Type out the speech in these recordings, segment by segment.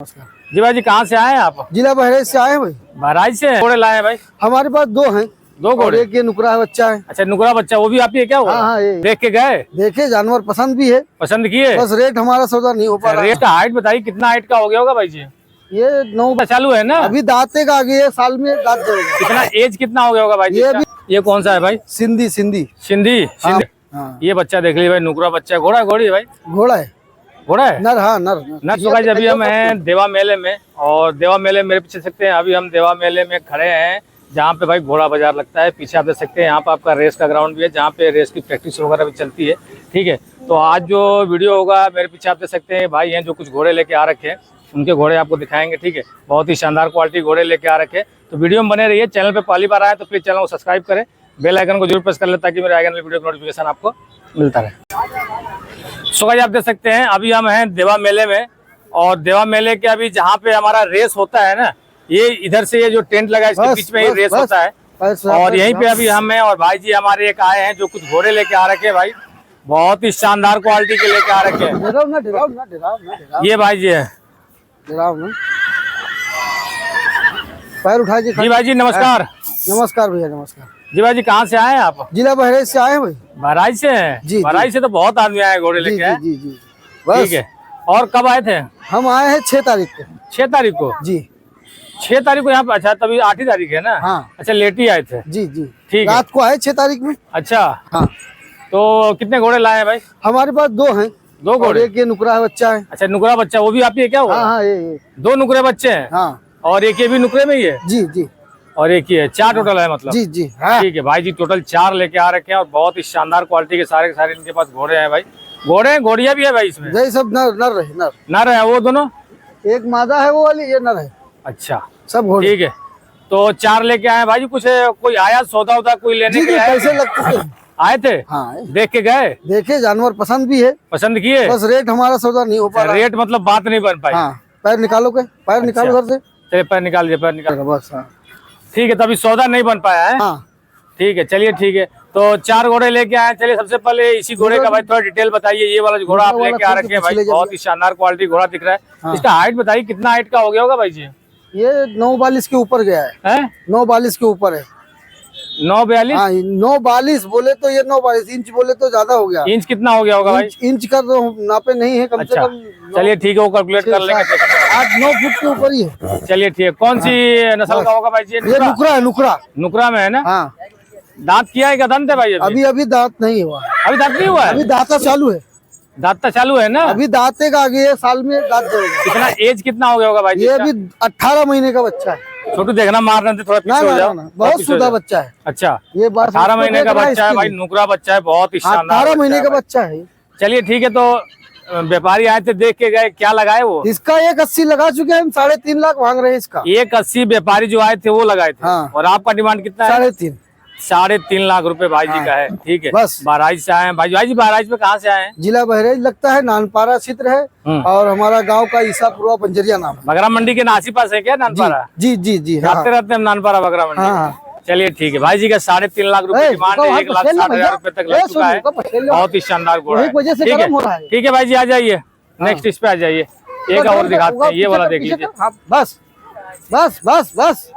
जी भाई जी, कहाँ से आए हैं आप? जिला बहराइच से आए हैं भाई। बहराइच से घोड़े लाए हैं भाई? हमारे पास दो हैं। दो घोड़े? एक ये नुकरा बच्चा है। अच्छा, नुकरा बच्चा, वो भी आप ही है क्या? हाँ हाँ, ये देख के गए? देखे, जानवर पसंद भी है। पसंद किए? बस रेट हमारा सौदा नहीं हो पा रहा। रेट का हाइट बताइए, कितना हाइट का हो गया होगा भाई जी? ये 9 चालू है ना? अभी दांते का आगे है, साल में दांत देगा। कितना एज कितना हो गया होगा भाई जी? ये कौन सा है भाई? सिंधी। सिंधी? हाँ। ये बच्चा देख लीजिए भाई, नुकरा बच्चा है। घोड़ा है घोड़ी है भाई? घोड़ा है। घोड़ा है नर? हाँ नर। तो भाई अभी हम हैं देवा मेले में, और देवा मेले मेरे पीछे सकते हैं, अभी हम देवा मेले में खड़े हैं जहाँ पे भाई घोड़ा बाजार लगता है। पीछे आप देख सकते हैं, यहाँ पे आपका रेस का ग्राउंड भी है, जहाँ पे रेस की प्रैक्टिस वगैरह भी चलती है। ठीक है, तो आज जो वीडियो होगा, मेरे पीछे आप देख सकते हैं भाई हैं जो कुछ घोड़े लेके आ रखे हैं, उनके घोड़े आपको दिखाएंगे। ठीक है, बहुत ही शानदार क्वालिटी घोड़े लेके आ रखे हैं, तो वीडियो में बने रहिए। चैनल पे पहली बार आए तो प्लीज चैनल को सब्सक्राइब करें, बेल आइकन को जरूर प्रेस कर ले ताकि मेरे आगे वाली वीडियो का नोटिफिकेशन आपको मिलता रहे। सो गाइस, आप देख सकते हैं अभी हम हैं देवा मेले में, और देवा मेले के अभी जहाँ पे हमारा रेस होता है ना, ये इधर से ये जो टेंट लगा है इसके बीच में ही रेस होता है, और यहीं पे अभी हम हैं। और भाई जी हमारे एक आए हैं जो कुछ घोड़े लेके आ रखे हैं भाई, बहुत ही शानदार क्वालिटी के लेके आ रखे हैं। ये भाई जी है। पैर उठा जी भाई जी नमस्कार। नमस्कार भैया, नमस्कार जी भाई जी, कहाँ से आए हैं आप? जिला बहराइच से आए हैं भाई। बहराइच से हैं? जी, बहराइच से तो बहुत आदमी आए घोड़े लेके आए। जी जी। ठीक है, और कब आए थे? हम आए हैं 6 तारीख को। 6 तारीख को? जी 6 तारीख को यहाँ पे? अच्छा, तभी 8 ही तारीख है ना? हाँ। अच्छा, लेट ही आए थे? जी जी, ठीक है। रात को आए 6 तारीख में। अच्छा हाँ। तो कितने घोड़े लाए हैं भाई? हमारे पास दो हैं। दो घोड़े? एक ये नुकरा बच्चा है। अच्छा, नुकरा बच्चा, वो भी आप ही है क्या? हाँ हाँ, ये 2 नुकरे बच्चे हैं? हाँ। और एक ये भी नुकरे में ही है? जी जी। और एक ही है? 4 टोटल है मतलब? जी जी हाँ। ठीक है भाई जी, टोटल 4 लेके आ रखे हैं, और बहुत ही शानदार क्वालिटी के सारे इनके पास घोड़े हैं भाई। घोड़े घोड़िया भी है भाई इसमें? यही सब नर रहे। नर है वो दोनों? एक मादा है वो वाली, ये नर है। अच्छा, सब घोड़े। ठीक है, तो 4 लेके आए भाई जी। कुछ कोई आया सौदा उदा कोई लेने के लिए? कैसे लगते थे? आए थे? हाँ। देख के गए? देखे, जानवर पसंद भी है। पसंद किए? बस रेट हमारा सौदा नहीं हो पा रहा। रेट मतलब बात नहीं बन पाई? हाँ। पैर निकालो के, पैर निकालो घर से। चलिए पैर निकाल बस। हाँ ठीक है, तभी सौदा नहीं बन पाया है। हाँ। ठीक है, चलिए ठीक है, तो 4 घोड़े लेके आए। चलिए सबसे पहले इसी घोड़े का भाई थोड़ा डिटेल बताइए। ये वाला घोड़ा आप लेके आ रखे हैं भाई, बहुत ही शानदार क्वालिटी घोड़ा दिख रहा है। हाँ। इसका हाइट बताइए, कितना हाइट का हो गया होगा भाई जी? ये 942 के ऊपर गया है। 942 के ऊपर है। 942? हाँ, 942 बोले तो ये 942 इंच बोले तो ज्यादा हो गया। इंच कितना हो गया होगा भाई? इंच का तो नापे नहीं है, कम से कम। चलिए ठीक है, वो कैलकुलेट कर लेंगे। 8-9 फुट के ऊपर ही है। चलिए ठीक है, कौन सी नस्ल का होगा भाई जी? ये नुकरा है। नुकरा में है ना? हाँ। दांत किया है क्या? दंत है भाई? अभी दांत नहीं हुआ। अभी दांत नहीं हुआ है? अभी दांता चालू है। दांत चालू है ना? अभी दांते का आगे है, साल में दांत देगा। कितना एज कितना हो गया होगा भाई? ये अभी 18 महीने का बच्चा है। छोटू देखना, मारने से थोड़ा पीछे हो जाओ। बहुत सुधा बच्चा है। अच्छा, ये 18 महीने का बच्चा है भाई, नुकरा बच्चा है, बहुत ही शानदार। 18 महीने का बच्चा है। चलिए ठीक है, तो व्यापारी आए थे, देख के गए, क्या लगाए वो? इसका 180 लगा चुके हैं हम। 3.5 लाख मांग रहे हैं इसका। 180 व्यापारी जो आए थे वो लगाए थे। हाँ। और आपका डिमांड कितना है? 3.5। 3.5 लाख रुपए भाई जी का है। ठीक है, बस। बहराइच से आए हैं भाई जी। बहराइच में कहाँ से आए हैं? जिला बहराइच लगता है, नानपारा क्षेत्र है, और हमारा गांव का ईसापुरा पंजरिया नाम है। बगरा मंडी के आसी पास है क्या नानपारा? जी जी जी। जाते रहते हैं नानपारा बगरा मंडी। हाँ। चलिए ठीक है भाई जी का 3.5 लाख रुपए डिमांड है, 1,60,000 रुपए तक लग चुका है। बहुत ही शानदार घोड़ा है। ठीक है भाई जी, आ जाइए नेक्स्ट इस पे आ जाइए। एक और दिखाते हैं, ये वाला देख लीजिए। बस बस बस बस।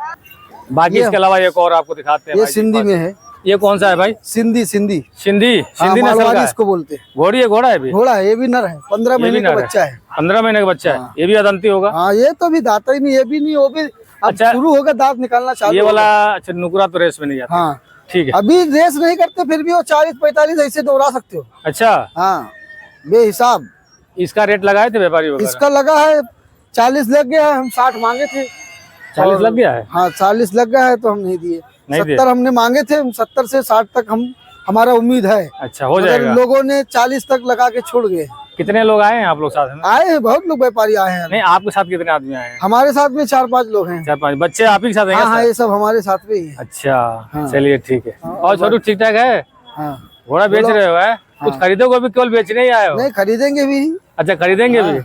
बाकी इसके अलावा एक और आपको दिखाते हैं। ये सिंधी में है। ये कौन सा है भाई? सिंधी नस्ल का इसको बोलते हैं। घोड़ी है? घोड़ा है भी? घोड़ा है, ये भी नर है। 15 महीने का बच्चा है। 15 महीने का बच्चा है। ये भी अदंती होगा? हाँ, ये तो भी दाता ही नहीं, ये भी नहीं, वो भी अच्छा शुरू होगा दांत निकालना चालू। ये वाला अच्छा, नुकरा तो रेस में नहीं जाता? हाँ ठीक है, अभी रेस नहीं करते, फिर भी वो 40-45 ऐसे दौड़ा सकते हो। अच्छा हाँ, बेहिसाब। इसका रेट लगाए थे व्यापारी वगैरह? इसका लगा है 40 लग गया है। हम 60 मांगे थे। 40 लग गया है? हाँ, 40 लग गया है तो हम नहीं दिए। 70 हमने मांगे थे। 70 से 60 तक हमारा उम्मीद है। अच्छा, हो जाएगा। लोगों ने 40 तक लगा के छोड़ गए। कितने लोग आए हैं आप लोग साथ में? आए हैं, बहुत लोग व्यापारी आए हैं। नहीं, आपके साथ कितने आदमी आए हैं? हमारे साथ में 4-5 लोग हैं। 4-5 बच्चे आप ही के साथ हैं? हाँ, ये सब हमारे साथ में ही है। अच्छा, चलिए ठीक है। और छोटू ठीक ठाक है? हाँ। घोड़ा बेच रहे हो? है कुछ खरीदोगे? अभी केवल बेचने ही आए हो? नहीं, खरीदेंगे भी। अच्छा, खरीदेंगे भी।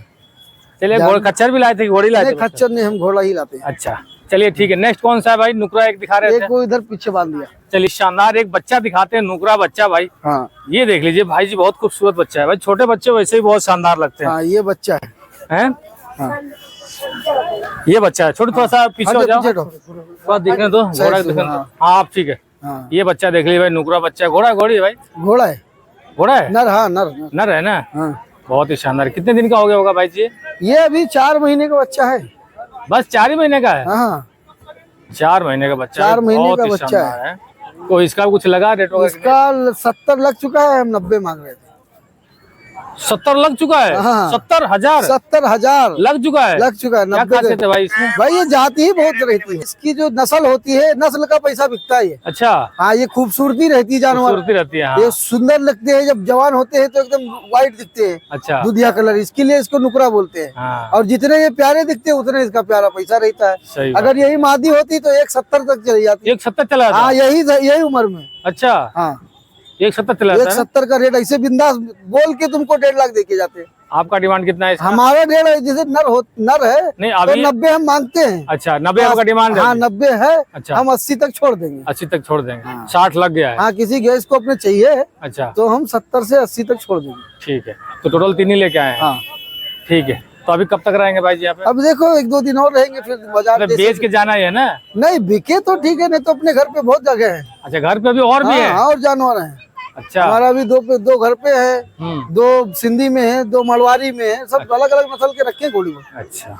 चलिए, खच्चर भी लाए थे? घोड़ी लाए थे? खच्चर नहीं, हम घोड़ा ही लाते हैं। अच्छा, चलिए ठीक है। नेक्स्ट कौन सा है भाई? नुकरा एक दिखा रहे थे, एक वो इधर पीछे बांध दिया। चलिए, शानदार एक बच्चा दिखाते हैं, नुकरा बच्चा भाई। हाँ। ये देख लीजिए भाई जी, बहुत खूबसूरत बच्चा है भाई। छोटे बच्चे वैसे ही बहुत शानदार लगते हैं। हाँ, ये बच्चा है। हैं? हाँ। ये बच्चा है, छोटे थोड़ा सा पीछे हो जाओ, पीछे हटो। थोड़ा दिखने दो, घोड़ा दिखने दो। हाँ आप ठीक है। हाँ ये बच्चा देख लीजिए भाई, नुकरा बच्चा है। घोड़ा है घोड़ी है भाई? घोड़ा है, घोड़ा है, नर। हाँ नर, नर। नर है ना? हाँ बहुत ही शानदार। कितने दिन का हो गया होगा भाई जी? ये अभी 4 महीने का बच्चा है। बस 4 ही महीने का है? हाँ 4 महीने का बच्चा 4 महीने बहुत का ही बच्चा शानदार है। तो इसका कुछ लगा रेट वगैरह? इसका 70 लग चुका है, हम 90 मांग रहे थे। 70 लग चुका है? हाँ। 70,000 70,000 लग चुका है? लग चुका है। क्या 90 खासियत है भाई इसमें? भाई ये जाति ही बहुत रहती है, इसकी जो नस्ल होती है, नस्ल का पैसा बिकता है ये। अच्छा, हाँ ये खूबसूरती रहती है जानवर, खूबसूरती रहती है। हाँ। ये सुंदर लगते हैं, जब जवान होते हैं तो एकदम व्हाइट दिखते हैं, अच्छा दूधिया कलर, इसके लिए इसको नुकरा बोलते हैं। हाँ और जितने ये प्यारे दिखते हैं उतने इसका प्यारा पैसा रहता है। सही बात। अगर यही मादी होती तो 170 तक चली जाती। 170 चला हाँ जाता? यही उम्र में। अच्छा, हाँ 170 चला जाता है ना? 170 का रेट ऐसे बिंदास बोल के तुमको 1.5 लाख देके जाते हैं। आपका डिमांड कितना है इसका? हमारा 1.5 जैसे नर है नहीं तो अभी 90 हम मांगते हैं। अच्छा 90 आपका डिमांड है? हाँ 90 है। अच्छा। हम 80 तक छोड़ देंगे। 80 तक छोड़ देंगे। हाँ। 60 लग गया है? हाँ किसी गैस को अपने चाहिए अच्छा तो हम 70 से 80 तक छोड़ देंगे। ठीक है, तो टोटल 3 ही लेके आए हैं? हाँ ठीक है, तो अभी कब तक रहेंगे भाई जी यहाँ पे? अब देखो 1-2 दिन और रहेंगे फिर बाजार मतलब बेच के जाना ही है ना? नहीं बिके तो ठीक है, नहीं तो अपने घर पे बहुत जगह है। अच्छा घर पे भी और भी है? हाँ और जानवर है। अच्छा हमारा भी दो घर पे है, 2 सिंधी में है, 2 मड़वारी में है, सब अलग अलग नस्ल के रखे हैं घोड़ी में। अच्छा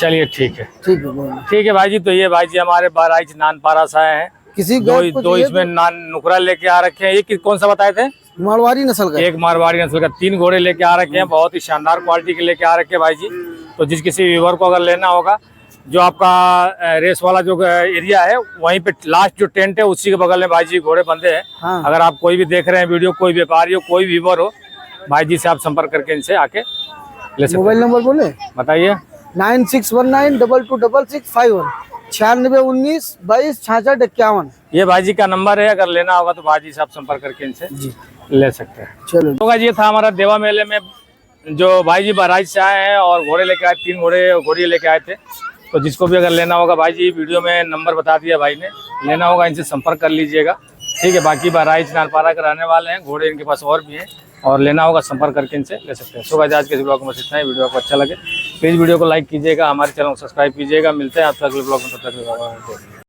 चलिए ठीक है। ठीक है बोलो। ठीक है भाई जी, तो ये भाई जी हमारे बहराइच नानपारा से आए हैं। किसी दो गैस को दो चाहिए इसमें नुकरा लेके आ रखे हैं। ये कौन सा बताए थे? तो मड़वारी नस्ल का। एक मारवाड़ी नस्ल का 3 घोड़े लेके आ रखे हैं, बहुत ही शानदार क्वालिटी के लेके आ रखे हैं भाई जी। तो जिस किसी व्यूवर को अगर लेना होगा, जो आपका रेस वाला जो एरिया है वहीं पे लास्ट जो टेंट है उसी के बगल में भाई जी घोड़े बंधे हैं। हाँ। अगर आप कोई भी देख रहे हैं वीडियो, कोई व्यापारी हो, कोई व्यूवर हो, भाई जी से आप संपर्क करके इनसे आके ले सकते मोबाइल नंबर बोले हैं। बताइए। 9619226651 9619 22 66 51। ये भाई जी का नंबर है, अगर लेना होगा तो भाई जी से आप संपर्क करके इनसे जी ले सकते हैं। चलो तो ये था हमारा देवा मेले में जो भाई जी बहराइच से आए हैं और घोड़े लेके आए, 3 घोड़े लेके आए थे। तो जिसको भी अगर लेना होगा भाई जी वीडियो में नंबर बता दिया भाई ने, लेना होगा इनसे संपर्क कर लीजिएगा। ठीक है, बाकी बहराइच नानपारा के रहने वाले हैं, घोड़े इनके पास और भी हैं, और लेना होगा संपर्क करके इनसे ले सकते हैं। सो गाइस आज के ब्लॉग में इतना ही। वीडियो आपको अच्छा लगे प्लीज़ वीडियो को लाइक कीजिएगा, हमारे चैनल को सब्सक्राइब कीजिएगा। मिलते हैं आपसे अगले ब्लॉग में, तब तक